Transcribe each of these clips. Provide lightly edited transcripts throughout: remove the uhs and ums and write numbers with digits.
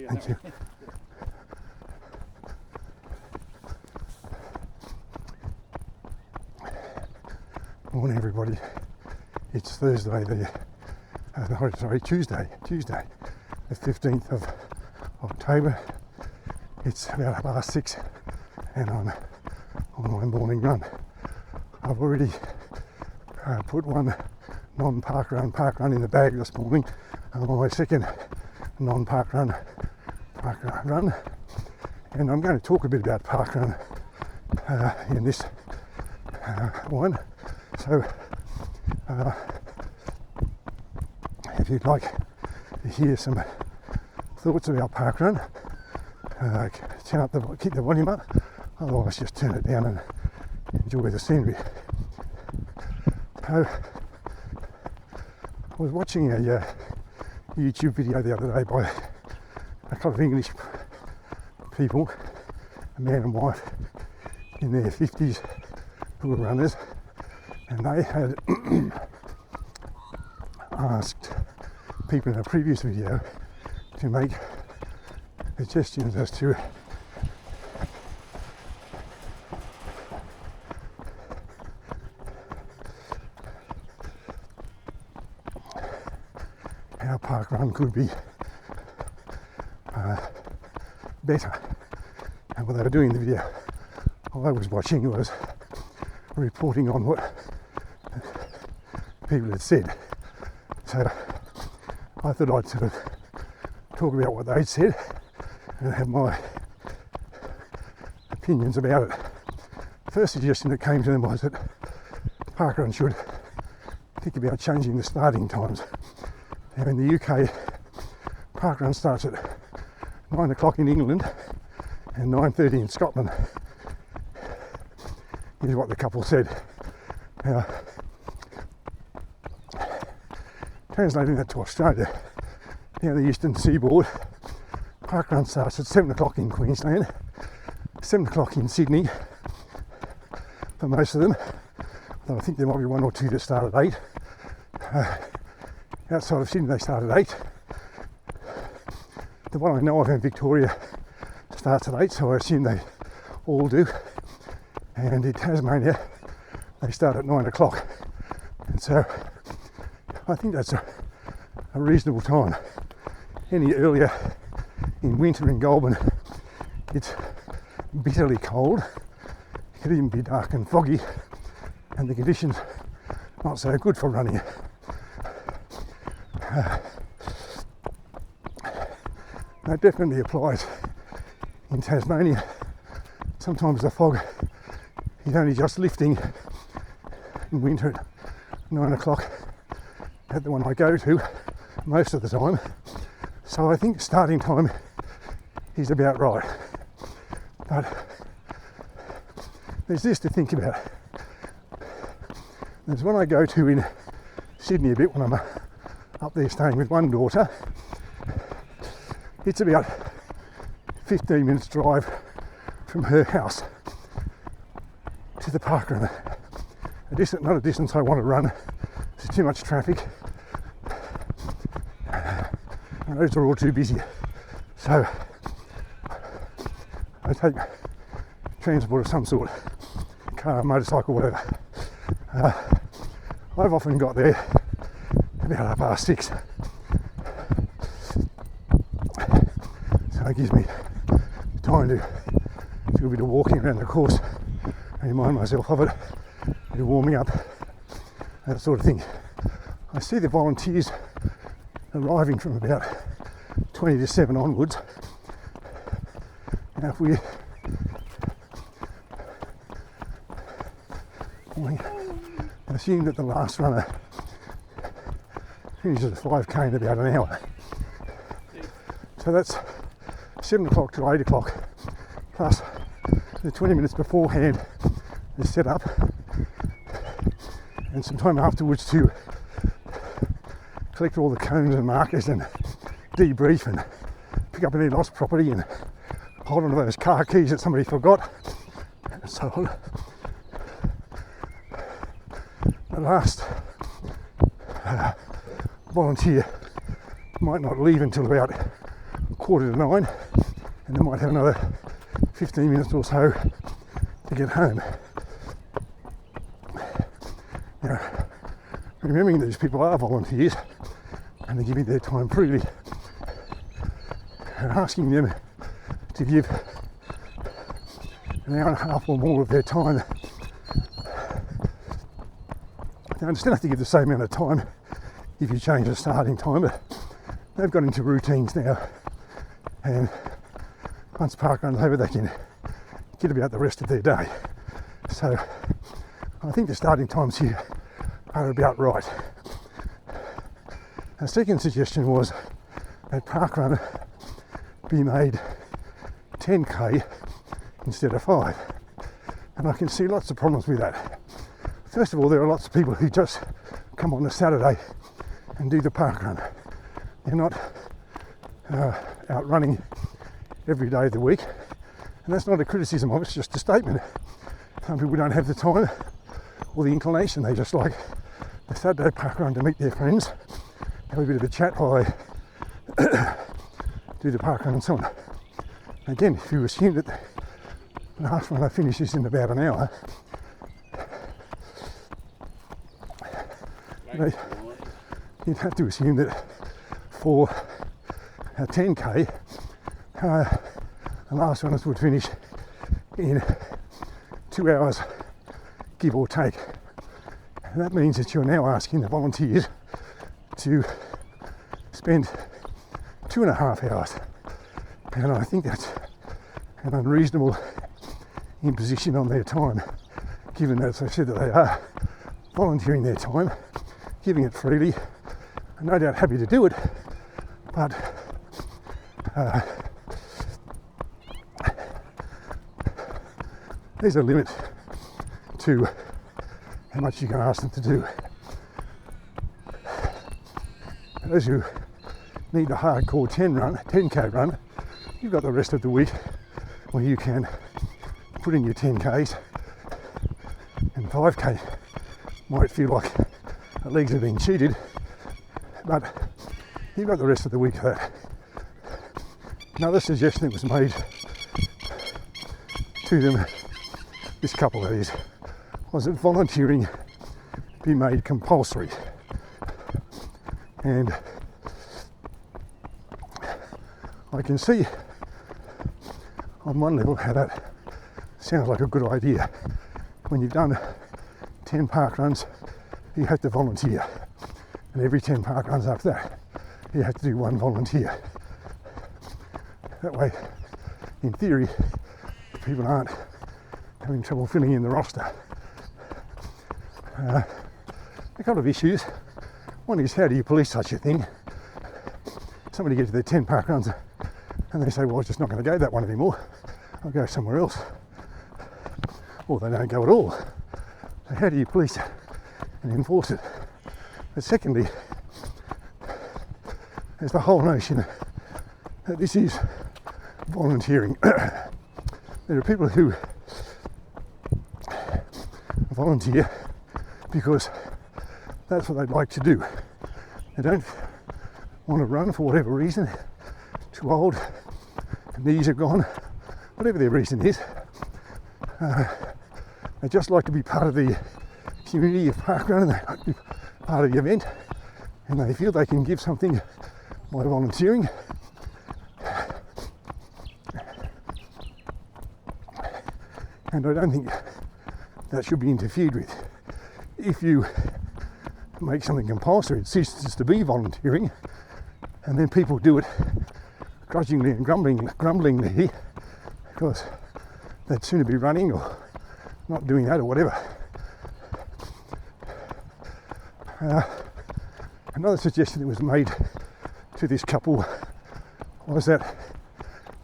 Thank you. Morning, everybody. It's Thursday, Tuesday, the 15th of October. It's about 6:30 and I'm on my morning run. I've already put one parkrun in the bag this morning. I'm on my second non-parkrun run, and I'm going to talk a bit about parkrun in this one. So if you'd like to hear some thoughts about parkrun, keep the volume up, otherwise just turn it down and enjoy the scenery. I was watching a YouTube video the other day by a couple of English people, a man and wife in their 50s who were runners, and they had asked people in a previous video to make suggestions as to how parkrun could be better. And what they were doing in the video I was watching was reporting on what people had said. So I thought I'd sort of talk about what they'd said and have my opinions about it. The first suggestion that came to them was that parkrun should think about changing the starting times. Now in the UK, parkrun starts at 9 o'clock in England and 9:30 in Scotland, is what the couple said. Now, translating that to Australia, down the eastern seaboard, parkrun starts at 7 o'clock in Queensland, 7 o'clock in Sydney for most of them, though I think there might be one or two that start at 8. Outside of Sydney they start at 8. The one I know of in Victoria starts at 8, so I assume they all do. And in Tasmania they start at 9 o'clock. And so I think that's a reasonable time. Any earlier in winter in Goulburn, it's bitterly cold. It could even be dark and foggy, and the conditions not so good for running. That definitely applies in Tasmania. Sometimes the fog is only just lifting in winter at 9 o'clock at the one I go to most of the time. So I think starting time is about right. But there's this to think about. There's one I go to in Sydney a bit when I'm up there staying with one daughter. It's about 15 minutes drive from her house to the parkrun. Not a distance I want to run. There's too much traffic. The roads are all too busy. So I take transport of some sort, car, motorcycle, whatever. I've often got there about 6:30. So it gives me time to do a bit of walking around the course and remind myself of it, a bit of warming up, that sort of thing. I see the volunteers arriving from about 20 to 7 onwards. Now if we assume that the last runner finishes a 5k in about an hour, so that's 7 o'clock to 8 o'clock plus the 20 minutes beforehand to set up and some time afterwards to collect all the cones and markers and debrief and pick up any lost property and hold on to those car keys that somebody forgot and so on. The last volunteer might not leave until about 8:45, and they might have another 15 minutes or so to get home. Now, remembering that these people are volunteers and they're giving their time freely, and asking them to give an hour and a half or more of their time. Now, they still have to give the same amount of time if you change the starting time, but they've got into routines now, and once parkrun's over, they can get about the rest of their day. So I think the starting times here are about right. A second suggestion was that parkrun be made 10k instead of 5, and I can see lots of problems with that. First of all, there are lots of people who just come on a Saturday and do the parkrun. They're not out running every day of the week, and that's not a criticism of it, it's just a statement. Some people don't have the time or the inclination, they just like the Saturday parkrun to meet their friends, have a bit of a chat while they do the parkrun and so on. Again, if you assume that the last run I finishes in about an hour, you'd have to assume that for a 10k, the last runners would finish in 2 hours, give or take. And that means that you're now asking the volunteers to spend 2.5 hours. And I think that's an unreasonable imposition on their time, given that, as I said, that they are volunteering their time, giving it freely, and no doubt happy to do it, but there's a limit to how much you can ask them to do. Those who need a hardcore 10k run, you've got the rest of the week where you can put in your 10k's, and 5k might feel like the legs are being cheated, but you've got the rest of the week for that. Another suggestion that was made to them, this couple that is, was that volunteering be made compulsory. And I can see on one level how that sounds like a good idea. When you've done 10 parkruns, you have to volunteer, and every 10 parkruns after that, you have to do one volunteer. That way, in theory, people aren't having trouble filling in the roster. A couple of issues. One is, how do you police such a thing? Somebody gets to their 10 parkruns and they say, well, I'm just not going to go that one anymore, I'll go somewhere else. Or they don't go at all. So how do you police it and enforce it? But secondly, there's the whole notion that this is volunteering. There are people who volunteer because that's what they'd like to do. They don't want to run for whatever reason, too old, knees are gone, whatever their reason is. They just like to be part of the community of parkrun, and they like to be part of the event, and they feel they can give something by volunteering. And I don't think that should be interfered with. If you make something compulsory, it ceases to be volunteering, and then people do it grudgingly and grumblingly because they'd sooner be running or not doing that or whatever. Another suggestion that was made to this couple was that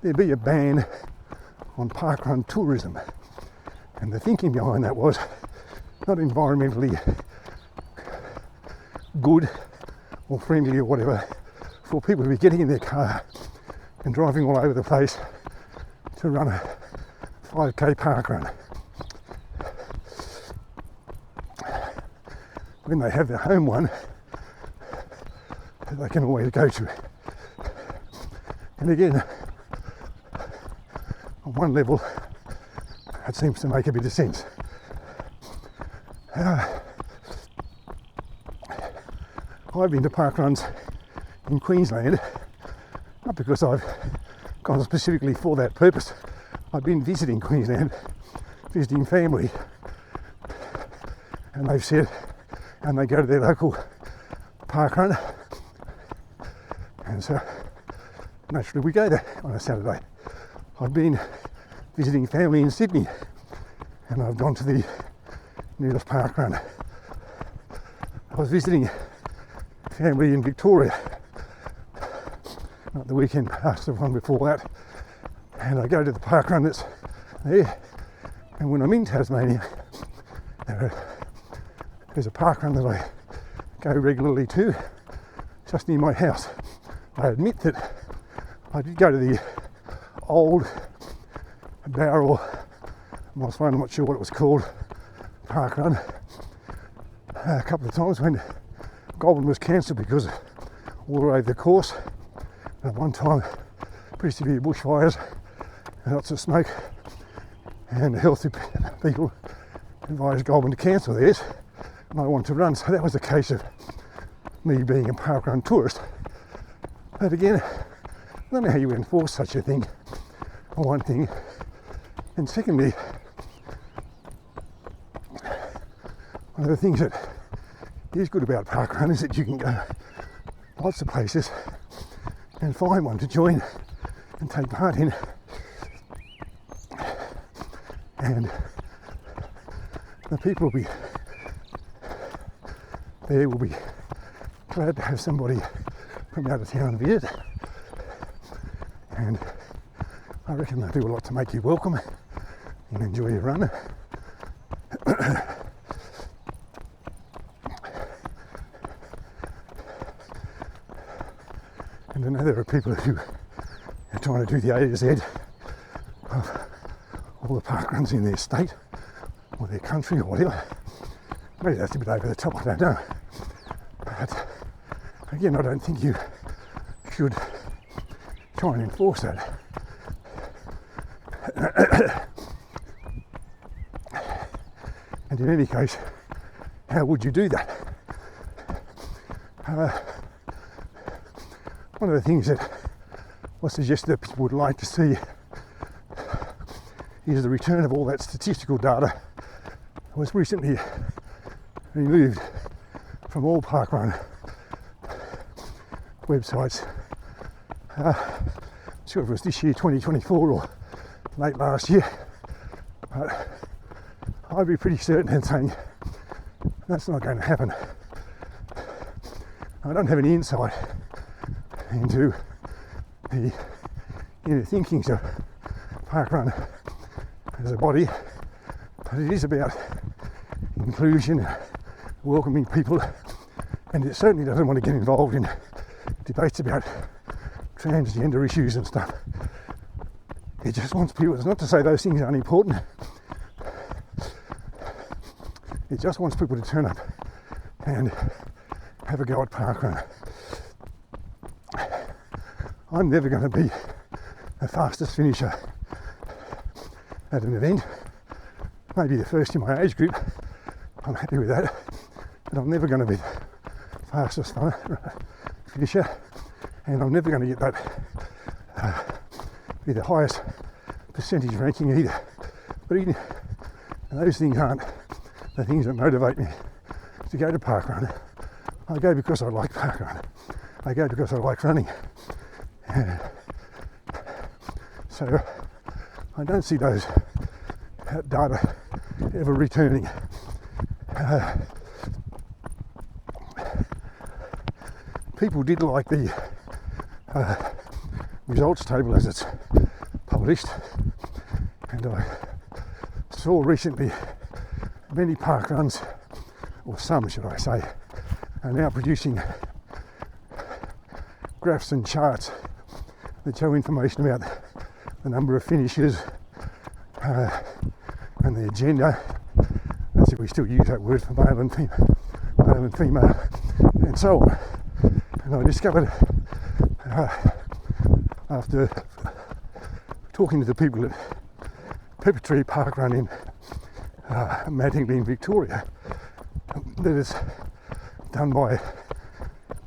there be a ban on parkrun tourism, and the thinking behind that was not environmentally good or friendly or whatever for people to be getting in their car and driving all over the place to run a 5k parkrun. When they have their home one that they can always go to. And again, on one level, it seems to make a bit of sense. I've been to parkruns in Queensland, not because I've gone specifically for that purpose. I've been visiting Queensland, visiting family, and they've said, and they go to their local parkrun, and so naturally we go there on a Saturday. I've been visiting family in Sydney, and I've gone to the nearest parkrun. I was visiting family in Victoria, not the weekend past, the one before that, and I go to the parkrun that's there, and when I'm in Tasmania, there's a parkrun that I go regularly to, just near my house. I admit that I did go to the old barrel, I'm not sure what it was called, parkrun, a couple of times when Goulburn was cancelled because of water over the course. And at one time, pretty severe bushfires and lots of smoke, and the health people advised Goulburn to cancel theirs, and I wanted to run, so that was a case of me being a parkrun tourist. But again, I don't know how you enforce such a thing, for one thing, and secondly, one of the things that is good about parkrun is that you can go lots of places and find one to join and take part in, and the people will be glad to have somebody from out of town visit, and I reckon they do a lot to make you welcome and enjoy your run. And I know there are people who are trying to do the A to Z of all the parkruns in their state or their country or whatever. Maybe that's a bit over the top, I don't know. But again, I don't think you should try and enforce that. And in any case, how would you do that? One of the things that was suggested that people would like to see is the return of all that statistical data that was recently removed from all parkrun websites. Sure, if it was this year, 2024, or late last year, but I'd be pretty certain in saying that's not going to happen. I don't have any insight into the inner thinkings of parkrun as a body, but it is about inclusion, welcoming people, and it certainly doesn't want to get involved in debates about transgender issues and stuff. It just wants people, it's not to say those things aren't important, it just wants people to turn up and have a go at parkrun. I'm never going to be the fastest finisher at an event. Maybe the first in my age group, I'm happy with that, but I'm never going to be the fastest finisher, and I'm never going to get that be the highest percentage ranking either. But even those things aren't the things that motivate me to go to parkrun. I go because I like parkrun. I go because I like running. So I don't see those data ever returning. People did like the results table as it's published, and I saw recently many parkruns, or some should I say, are now producing graphs and charts that show information about the number of finishes and the agenda, as if we still use that word for male and female, and so on. And I discovered after talking to the people at Pepper Parkrun in Mattingly in Victoria, that is done by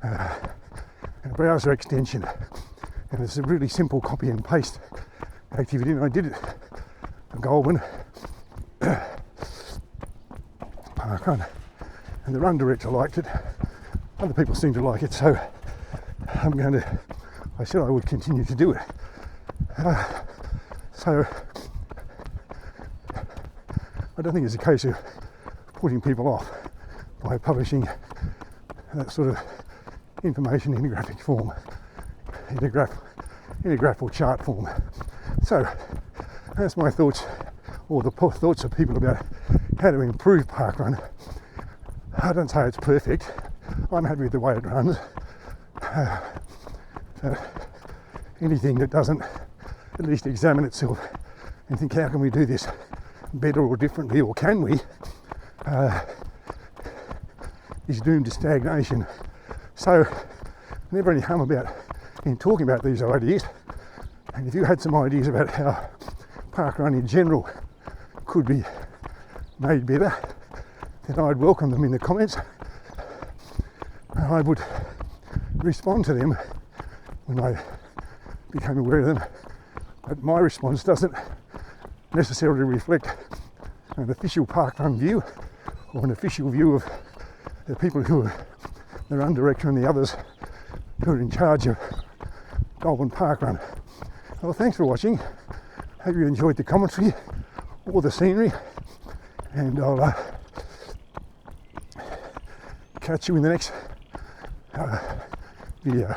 a browser extension, and it's a really simple copy and paste activity, and I did it for Goulburn Parkrun, and the run director liked it. Other people seem to like it, so I said I would continue to do it. So I don't think it's a case of putting people off by publishing that sort of information in a graphic form, in a graph or chart form. So that's my thoughts, or the thoughts of people about how to improve parkrun. I don't say it's perfect. I'm happy with the way it runs. Anything that doesn't at least examine itself and think, how can we do this better or differently, or can we, is doomed to stagnation. So never any harm in talking about these ideas, and if you had some ideas about how parkrun in general could be made better, then I'd welcome them in the comments, and I would respond to them when I became aware of them. But my response doesn't necessarily reflect an official parkrun view or an official view of the people who are the run director and the others who are in charge of Goulburn Parkrun. Well, thanks for watching. Hope you enjoyed the commentary or the scenery, and I'll catch you in the next video.